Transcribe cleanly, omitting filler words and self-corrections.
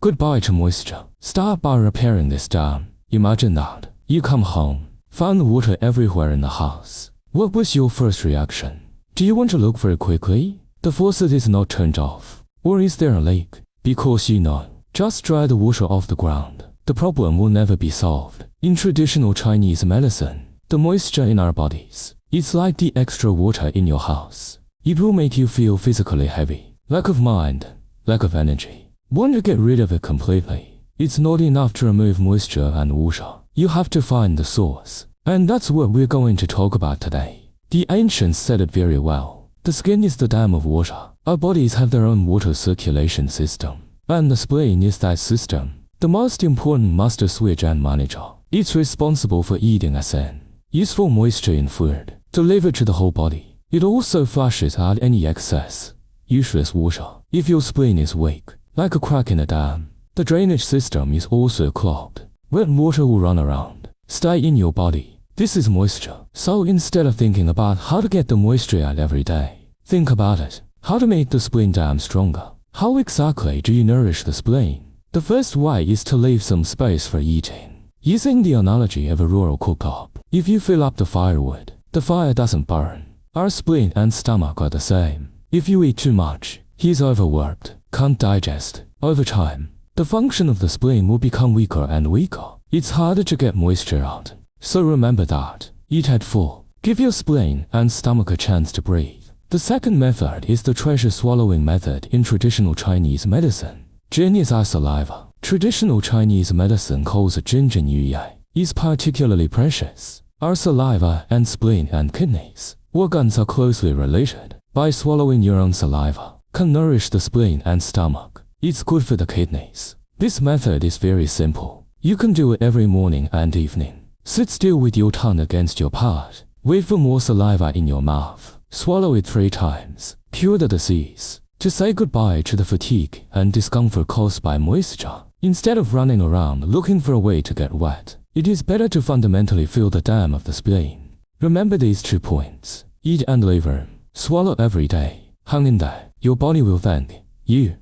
Goodbye to moisture. Start by repairing this dam. Imagine that. You come home, find water everywhere in the house. What was your first reaction? Do you want to look very quickly? The faucet is not turned off. Or is there a leak? Because you know, just dry the water off the ground. The problem will never be solved. In traditional Chinese medicine, the moisture in our bodies, it's like the extra water in your house. It will make you feel physically heavy, lack of mind, lack of energy. Want to get rid of it completely? It's not enough to remove moisture and water. You have to find the source. And that's what we're going to talk about today. The ancients said it very well. The skin is the dam of water. Our bodies have their own water circulation system. And the spleen is that system. The most important master switch and manager. It's responsible for eating acid, useful moisture in food, delivered to the whole body. It also flushes out any excess, useless water. If your spleen is weak, like a crack in a dam, the drainage system is also clogged. Wet water will run around, stay in your body. This is moisture. So instead of thinking about how to get the moisture out every day, think about it. How to make the spleen dam stronger. How exactly do you nourish the spleen? The first way is to leave some space for eating. Using the analogy of a rural cook-up, if you fill up the firewood, the fire doesn't burn. Our spleen and stomach are the same. If you eat too much, he's overworked, can't digest. Over time, the function of the spleen will become weaker and weaker. It's harder to get moisture out. So remember that. Eat at full. Give your spleen and stomach a chance to breathe. The second method is the treasure swallowing method in traditional Chinese medicine. Jin is our saliva. Traditional Chinese medicine calls it Jin Jin Yu Yai. Is particularly precious. Our saliva and spleen and kidneys, organs are closely related. By swallowing your own saliva, can nourish the spleen and stomach. It's good for the kidneys. This method is very simple. You can do it every morning and evening. Sit still with your tongue against your palate. Wait for more saliva in your mouth. Swallow it 3 times. Cure the disease. To say goodbye to the fatigue and discomfort caused by moisture. Instead of running around looking for a way to get wet, it is better to fundamentally fill the dam of the spleen. Remember these 2 points. Eat and leave room. Swallow every day. Hang in there. Your body will thank you.